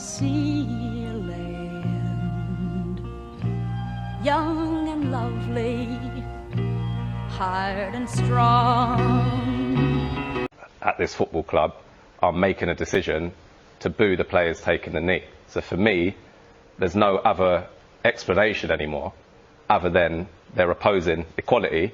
sea land, young and lovely, hard and strong. At this football club, I'm making a decision to boo the players taking the knee. So for me, there's no other explanation anymore other than they're opposing equality.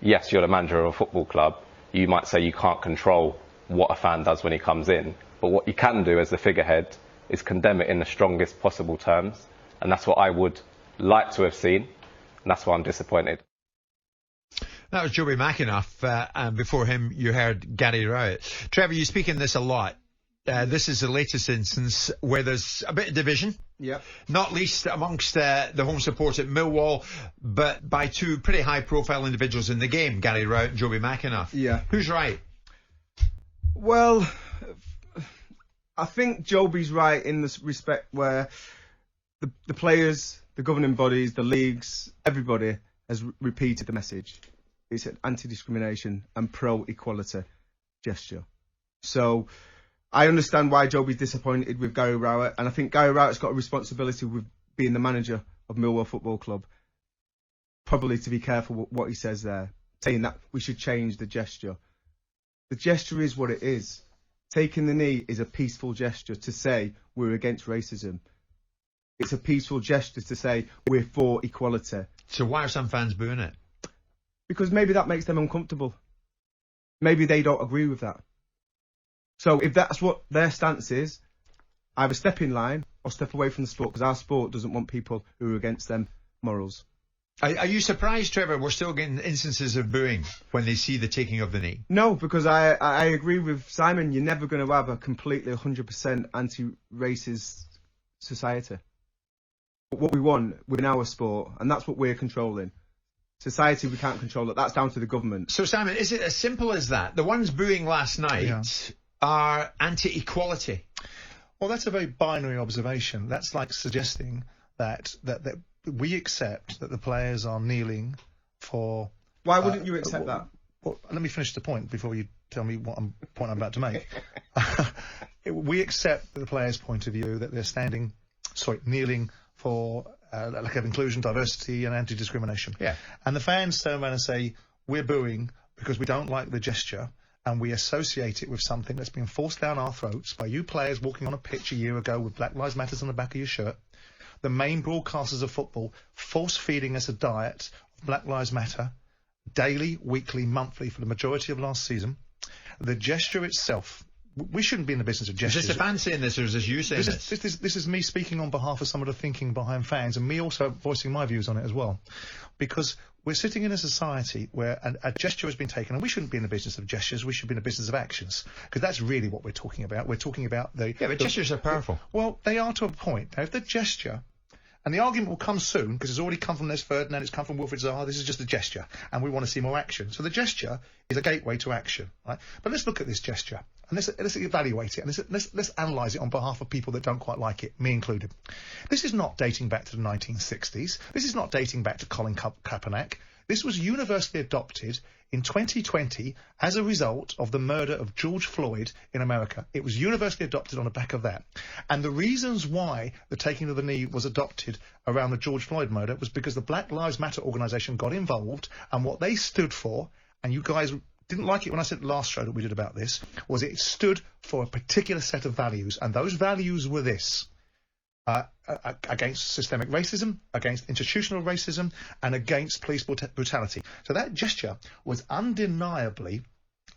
Yes, you're the manager of a football club. You might say you can't control what a fan does when he comes in, but what you can do as the figurehead is condemn it in the strongest possible terms, and that's what I would like to have seen, and that's why I'm disappointed. That was Joby McAnuff, and before him you heard Gary Rowett. Trevor, you speak in this a lot. This is the latest instance where there's a bit of division. Yeah. Not least amongst the home support at Millwall, but by two pretty high-profile individuals in the game, Gary Rowett and Joby McAnuff. Yeah. Who's right? Well, I think Joby's right in this respect where the players, the governing bodies, the leagues, everybody has repeated the message. It's an anti-discrimination and pro-equality gesture. So I understand why Joby's disappointed with Gary Rowett, and I think Gary Rowett's got a responsibility with being the manager of Millwall Football Club, probably to be careful what he says there, saying that we should change the gesture. The gesture is what it is. Taking the knee is a peaceful gesture to say we're against racism. It's a peaceful gesture to say we're for equality. So why are some fans booing it? Because maybe that makes them uncomfortable. Maybe they don't agree with that. So if that's what their stance is, either step in line or step away from the sport, because our sport doesn't want people who are against them morals. Are you surprised, Trevor, we're still getting instances of booing when they see the taking of the knee? No, because I agree with Simon. You're never going to have a completely 100% anti-racist society. But what we want within our sport, and that's what we're controlling. Society, we can't control it. That's down to the government. So, Simon, is it as simple as that? The ones booing last night are anti-equality. Well, that's a very binary observation. That's like suggesting that we accept that the players are kneeling for... Why wouldn't you accept that? Well, let me finish the point before you tell me what point I'm about to make. We accept the players' point of view that they're kneeling for lack of inclusion, diversity and anti-discrimination. Yeah. And the fans turn around and say, we're booing because we don't like the gesture and we associate it with something that's been forced down our throats by you players walking on a pitch a year ago with Black Lives Matter on the back of your shirt. The main broadcasters of football force-feeding us a diet of Black Lives Matter daily, weekly, monthly for the majority of last season. The gesture itself, we shouldn't be in the business of gestures. Is this the fan saying this, or is this you saying this? This is me speaking on behalf of some of the thinking behind fans, and me also voicing my views on it as well. Because we're sitting in a society where a gesture has been taken, and we shouldn't be in the business of gestures, we should be in the business of actions. Because that's really what we're talking about. We're talking about the... Yeah, but gestures are powerful. Well, they are to a point. Now, if the gesture... And the argument will come soon, because it's already come from Les Ferdinand, it's come from Wilfried Zaha, this is just a gesture, and we want to see more action. So the gesture is a gateway to action, right? But let's look at this gesture, and let's evaluate it, and let's analyse it on behalf of people that don't quite like it, me included. This is not dating back to the 1960s. This is not dating back to Colin Kaepernick. This was universally adopted in 2020 as a result of the murder of George Floyd in America. It was universally adopted on the back of that. And the reasons why the taking of the knee was adopted around the George Floyd murder was because the Black Lives Matter organisation got involved, and what they stood for, and you guys didn't like it when I said the last show that we did about this, was it stood for a particular set of values, and those values were this. Against systemic racism, against institutional racism, and against police brutality. So that gesture was undeniably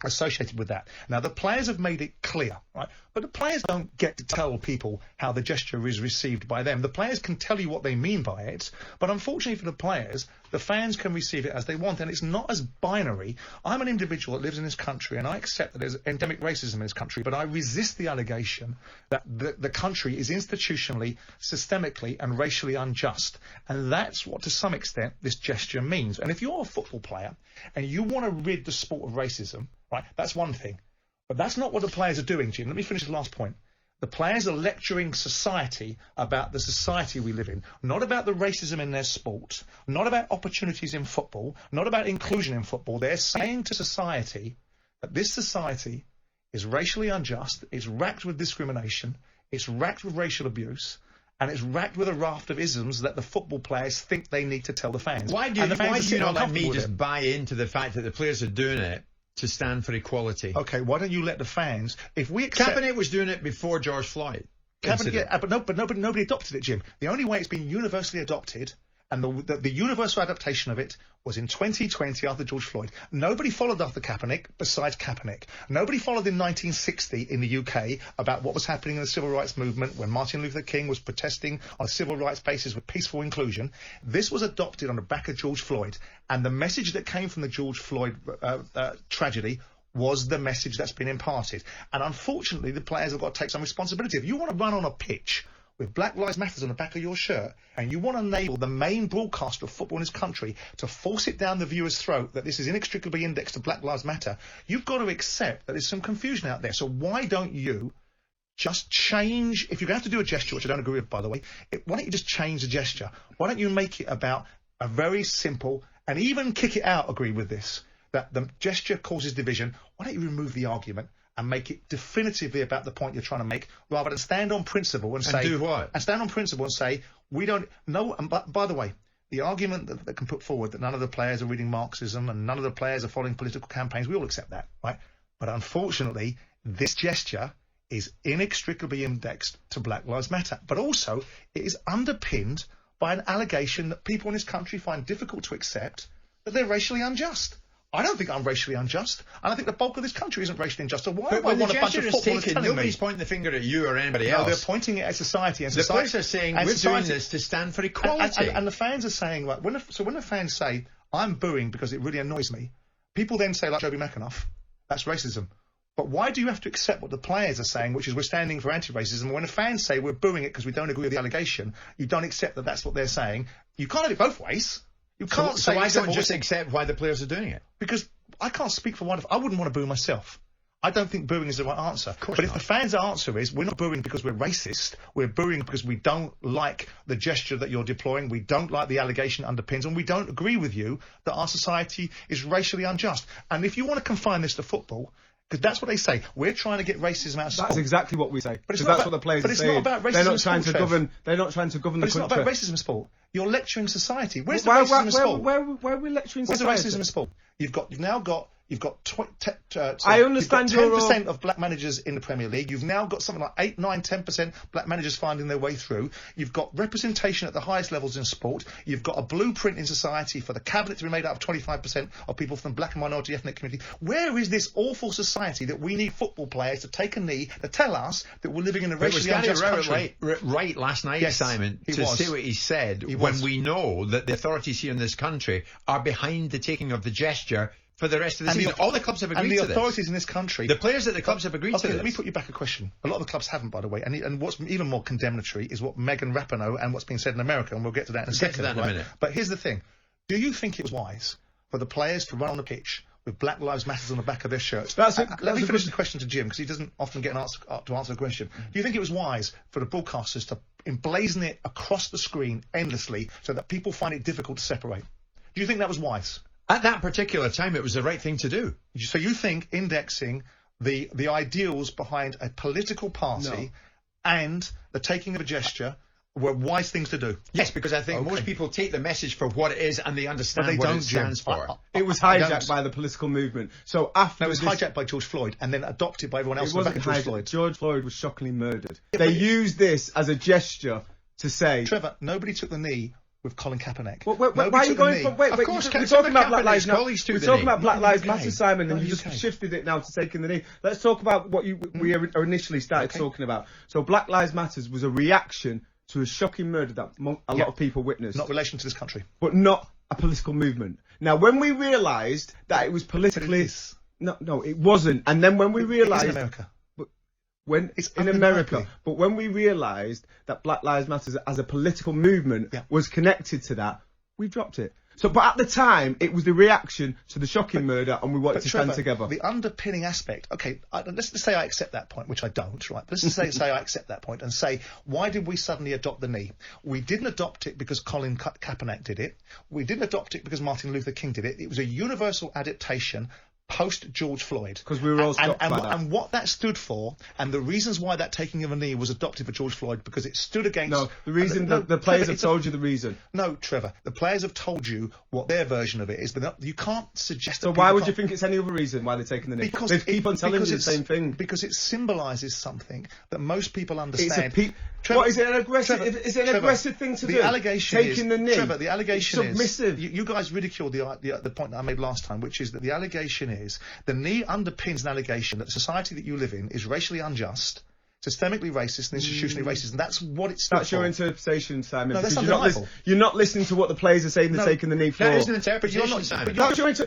associated with that. Now, the players have made it clear, right? But the players don't get to tell people how the gesture is received by them. The players can tell you what they mean by it, but unfortunately for the players, the fans can receive it as they want, and it's not as binary. I'm an individual that lives in this country, and I accept that there's endemic racism in this country, but I resist the allegation that the country is institutionally, systemically, and racially unjust. And that's what, to some extent, this gesture means. And if you're a football player, and you want to rid the sport of racism, right, that's one thing. But that's not what the players are doing, Jim. Let me finish the last point. The players are lecturing society about the society we live in, not about the racism in their sport, not about opportunities in football, not about inclusion in football. They're saying to society that this society is racially unjust, is racked with discrimination, it's racked with racial abuse, and it's racked with a raft of isms that the football players think they need to tell the fans. Why do And the fans are you not let uncomfortable me with just it. buy into the fact that the players are doing it to stand for equality? Okay, why don't you let the fans, if we accept... Kaepernick was doing it before George Floyd. Kaepernick, yeah, but nobody adopted it, Jim. The only way it's been universally adopted, and the universal adaptation of it, was in 2020 after George Floyd. Nobody followed after Kaepernick besides Kaepernick. Nobody followed in 1960 in the UK about what was happening in the civil rights movement when Martin Luther King was protesting on a civil rights basis with peaceful inclusion. This was adopted on the back of George Floyd, and the message that came from the George Floyd tragedy was the message that's been imparted. And unfortunately, the players have got to take some responsibility. If you want to run on a pitch with Black Lives Matter on the back of your shirt, and you want to enable the main broadcaster of football in this country to force it down the viewer's throat that this is inextricably indexed to Black Lives Matter, you've got to accept that there's some confusion out there. So why don't you just change, if you're going to have to do a gesture, which I don't agree with, by the way, why don't you just change the gesture? Why don't you make it about a very simple, and even kick it out, agree with this, that the gesture causes division? Why don't you remove the argument and make it definitively about the point you're trying to make, rather than stand on principle and say... And do what? And stand on principle and say, we don't... No, and by the way, the argument that can put forward that none of the players are reading Marxism and none of the players are following political campaigns, we all accept that, right? But unfortunately, this gesture is inextricably indexed to Black Lives Matter. But also, it is underpinned by an allegation that people in this country find difficult to accept, that they're racially unjust. I don't think I'm racially unjust, and I think the bulk of this country isn't racially unjust. So why do I want a bunch of footballers telling me? Nobody's pointing the finger at you or anybody else. No, they're pointing it at society. And the society, players are saying and we're society, doing this to stand for equality. And the fans are saying, like, when the fans say, I'm booing because it really annoys me, people then say, like Joby McAnuff, that's racism. But why do you have to accept what the players are saying, which is we're standing for anti-racism? When the fans say we're booing it because we don't agree with the allegation, you don't accept that that's what they're saying. You can't have it both ways. You can't say... So I don't just accept why the players are doing it. Because I can't speak for one. I wouldn't want to boo myself. I don't think booing is the right answer. But not. if the fans' answer is we're not booing because we're racist, we're booing because we don't like the gesture that you're deploying, we don't like the allegation underpins, and we don't agree with you that our society is racially unjust. And if you want to confine this to football, because that's what they say, we're trying to get racism out of sport. That's exactly what we say. But That's what the players are saying. But it's not about racism they're not in trying sport, to govern. They're not trying to govern the But it's country. not about racism in sport. You're lecturing society. Where's the racism in sport? Where are we lecturing Where's society? the racism in sport? You've now got I understand you've got 10% of black managers in the Premier League. You've now got something like 8, 9, 10% black managers finding their way through. You've got representation at the highest levels in sport. You've got a blueprint in society for the cabinet to be made up of 25% of people from black and minority ethnic community. Where is this awful society that we need football players to take a knee to tell us that we're living in a racially unjust country? Right last night, Yes, Simon, he to was. say what he said, He when was. we know that the authorities here in this country are behind the taking of the gesture for the rest of the season. All the clubs have agreed and the to this. authorities in this country... The players at the clubs have agreed to this. Let me put you back a question. A lot of the clubs haven't, by the way. And what's even more condemnatory is what Megan Rapinoe and what's been said in America, and we'll get to that in a second. Get to that in a minute. But here's the thing. Do you think it was wise for the players to run on the pitch with Black Lives Matter on the back of their shirts? Let me finish the question to Jim, because he doesn't often get to answer a question. Do you think it was wise for the broadcasters to emblazon it across the screen endlessly so that people find it difficult to separate? Do you think that was wise? At that particular time, it was the right thing to do. So you think indexing the ideals behind a political party and the taking of a gesture were wise things to do? Yes, because I think most people take the message for what it is and they understand But they what don't, it stands Jim. for. It was hijacked by the political movement. So after No, it was hijacked by George Floyd and then adopted by everyone else. It wasn't George hijacked. Floyd. George Floyd was shockingly murdered. They used this as a gesture to say... Trevor, nobody took the knee with Colin Kaepernick. Why are you going from... Wait, Of course, we're talking about Black Lives Matter. colleagues took We're the talking knee. about Black Lives Not Matter, UK. Simon, and Not you just UK. shifted it now to taking the knee. Let's talk about what we initially started talking about. So Black Lives Matter was a reaction to a shocking murder that a lot of people witnessed. Not relation to this country. But not a political movement. Now, when we realised that it was politically... But it is. No, it wasn't. And then when we realised... It's in America. It's in undeniably. America, but when we realised that Black Lives Matter as a political movement was connected to that, we dropped it. So, but at the time, it was the reaction to the shocking murder, and we wanted to stand together. The underpinning aspect, okay, let's just say I accept that point, which I don't, right? But let's just say I accept that point and say, why did we suddenly adopt the knee? We didn't adopt it because Colin Kaepernick did it. We didn't adopt it because Martin Luther King did it. It was a universal adaptation post George Floyd. Because we were all shocked by that. And what that stood for, and the reasons why that taking of a knee was adopted for George Floyd, because it stood against... No, the reason, the players have told you the reason. No, Trevor, the players have told you what their version of it is. You can't suggest... So why would you think it's any other reason why they're taking the knee? Because they keep on telling you the same thing. Because it symbolises something that most people understand. What is it an aggressive? Is it an aggressive thing to do? The allegation taking the knee. Trevor, the allegation is submissive. You guys ridiculed the point that I made last time, which is that the allegation is the knee underpins an allegation that the society that you live in is racially unjust, systemically racist, and institutionally racist, and that's what it's. That's your interpretation, Simon. No, that's undeniable. You're not listening to what the players are saying. They're taking the knee for. That is an interpretation, Simon.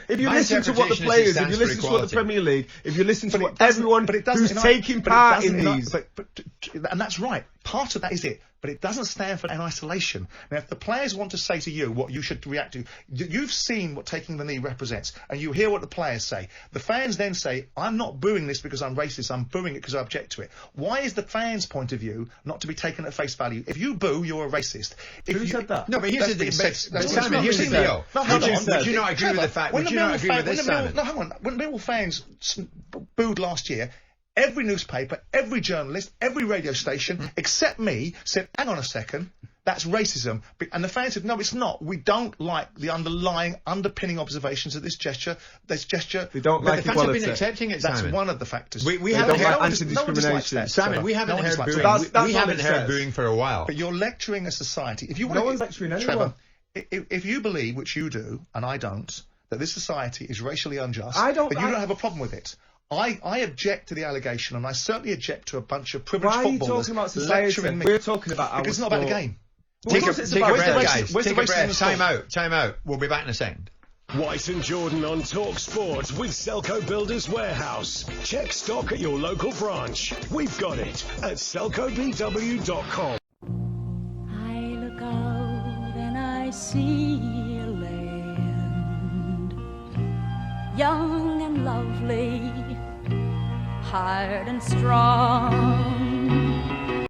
If you listen to what the players, if you listen to what the Premier League, if you listen to what everyone who's taking part in these, and that's right. Part of that is it. But it doesn't stand for an isolation. Now, if the players want to say to you what you should react to, you've seen what taking the knee represents, and you hear what the players say. The fans then say, I'm not booing this because I'm racist, I'm booing it because I object to it. Why is the fans' point of view not to be taken at face value? If you boo, you're a racist. Who said that? No, but here's the thing. Simon, here's the deal. Would you not agree with the fact? Would you not agree with this, Simon? No, hang on. When Millwall fans booed last year, every newspaper, every journalist, every radio station, except me, said, hang on a second, that's racism. And the fans said, no, it's not. We don't like the underpinning observations of this gesture. They don't like the fans have been accepting it, Simon. That's one of the factors. We haven't heard anti-discrimination. Simon, we haven't heard booing. We haven't heard booing for a while. But you're lecturing a society. If you no one's lecturing anyone. Trevor, if you believe, which you do, and I don't, that this society is racially unjust, then you don't have a problem with it. I object to the allegation, and I certainly object to a bunch of privileged footballers. Why are you talking about society? We're talking about our because it's not about the game. Take a breath, guys. Take a breath. Time out. We'll be back in a second. White and Jordan on Talksport with Selco Builders Warehouse. Check stock at your local branch. We've got it at selcobw.com. I look out and I see a land, young and lovely, hard and strong.